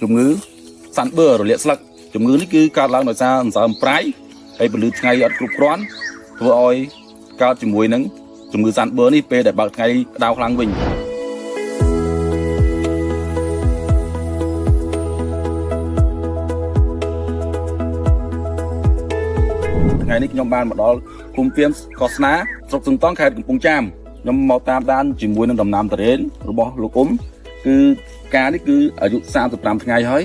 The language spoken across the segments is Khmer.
ជំងឺសាន់បឺរលាកស្លឹកជំងឺនេះគឺកើតឡើងដោយសារអង្សើមប្រៃហើយពលឺថ្ងៃអត់គ្រប់គ្រាន់ធ្វើឲ្យកើតជាមួយនឹងជំងឺសាន់បឺរនេះពេលដែលបើកថ្ងៃក្តៅខ្លាំងវិញថ្ងៃនេះខ្ញុំបានមកដល់ឃុំភៀមកោះស្នាស្រុកសឹងតង់ខេត្តកំពង់ចាមខ្ញុំមកតាមដានជាមួយនឹងដំណាំតារ៉េនរបស់លោកអ៊ុំគឺការនេះគឺអាយុ35ថ្ងៃហើយ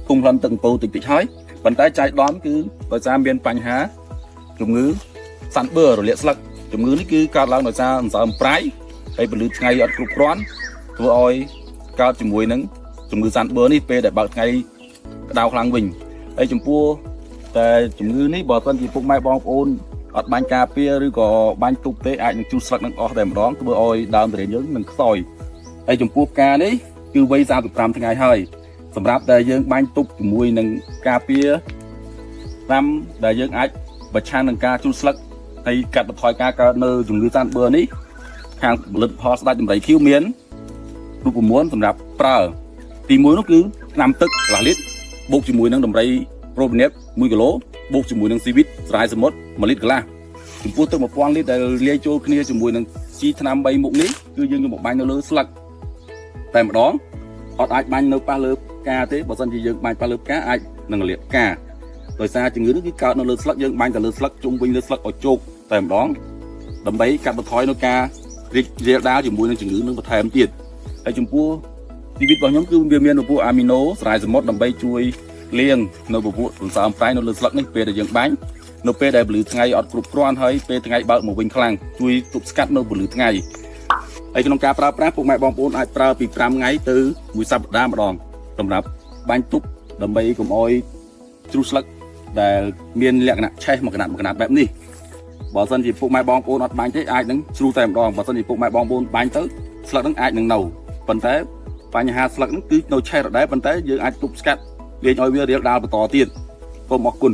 គុំផ្លន់ទឹកអំពៅតិចៗហើយប៉ុន្តែចៃដន្យគឺដោយសារមានបញ្ហាជំងឺសាន់បឺរលាកស្លឹកជំងឺនេះគឺកើតឡើងដោយសារអង្សើមប្រៃហើយពលឺថ្ងៃអត់គ្រប់គ្រាន់ធ្វើឲ្យកើតជាមួយនឹងជំងឺសាន់បឺរនេះពេលដែលបើកថ្ងៃក្តៅខ្លាំងវិញហើយចំពោះតែជំងឺនេះបើសិនជាពុកម៉ែបងប្អូនអត់បាញ់ការពារឬក៏បាញ់ទប់ទេអាចនឹងជូតស្លឹកនឹងអស់តែម្ដងធ្វើឲ្យដើមតារ៉េនយើងនឹងខ្សោយហើយចំពោះផ្កានេះគឺវ័យ35ថ្ងៃហើយសម្រាប់តែយើងបាញ់ទប់ជាមួយនឹងការពារតាមដែលយើងអាចប្រឆាំងនឹងការជូតស្លឹកហើយកាត់បន្ថយការកើតនៅជំងឺសាន់បឺរនេះខាងផលិតផលស្ដេចដំរីខៀវមានរូបមន្តសម្រាប់ប្រើទី1នោះគឺថ្នាំទឹកកន្លះលីត្របូកជាមួយនឹងដំរីប្រូប៊ីណេត1គីឡូបូកជាមួយនឹងស៊ីវីតស្រាយសមុទ្រ1លីត្រកន្លះចំពោះទឹក1000លីត្រដែលលាយចូលគ្នាជាមួយនឹងជីថ្នាំ3មុខនេះគឺយើងយកមកបាញ់នៅលើស្លឹកតែម្ដងអត់អាចបាញ់នៅប៉ះលើផ្កាទេបើមិនជាយើងបាញ់ប៉ះលើផ្កាអាចនឹងលាកផ្កាដោយសារជំងឺនេះគឺកើតនៅលើស្លឹកយើងបាញ់ទៅលើស្លឹកជុំវិញលើស្លឹកឲ្យជោគតែម្ដងដើម្បីកាត់បន្ថយនៅការរីករាលដាលជាមួយនឹងជំងឺនឹងបន្ថែមទៀតហើយចំពោះជីវិតរបស់ខ្ញុំគឺវាមានពពួកអាមីណូស្រាយសមុទ្រដើម្បីជួយលាងនៅពពួកសន្សើមប្រៃនៅលើស្លឹកនេះពេលដែលយើងបាញ់នៅពេលដែលពលឺថ្ងៃអត់គ្រប់គ្រាន់ហើយពេលថ្ងៃបើកមកវិញខ្លាំងជួយទប់ស្កាត់នៅពលឺថ្ងៃហើយក្នុងការប្រើប្រាស់ពុកម៉ែបងប្អូនអាចប្រើពី5ថ្ងៃទៅ1សប្តាហ៍ម្ដងសម្រាប់បាញ់ទប់ដើម្បីកុំឲ្យជ្រុះស្លឹកដែលមានលក្ខណៈឆេះមកកណាត់បែបនេះបើសិនជាពុកម៉ែបងប្អូនអត់បាញ់ទេអាចនឹងជ្រុះតែម្ដងបើសិនជាពុកម៉ែបងប្អូនបាញ់ទៅស្លឹកនឹងអាចនឹងនៅប៉ុន្តែបញ្ហាស្លឹកនឹងគឺនៅឆេះដដែលប៉ុន្តែយើងអាចទប់ស្កាត់លេងឲ្យវារាលដាលបន្តទៀតសូមអរគុណ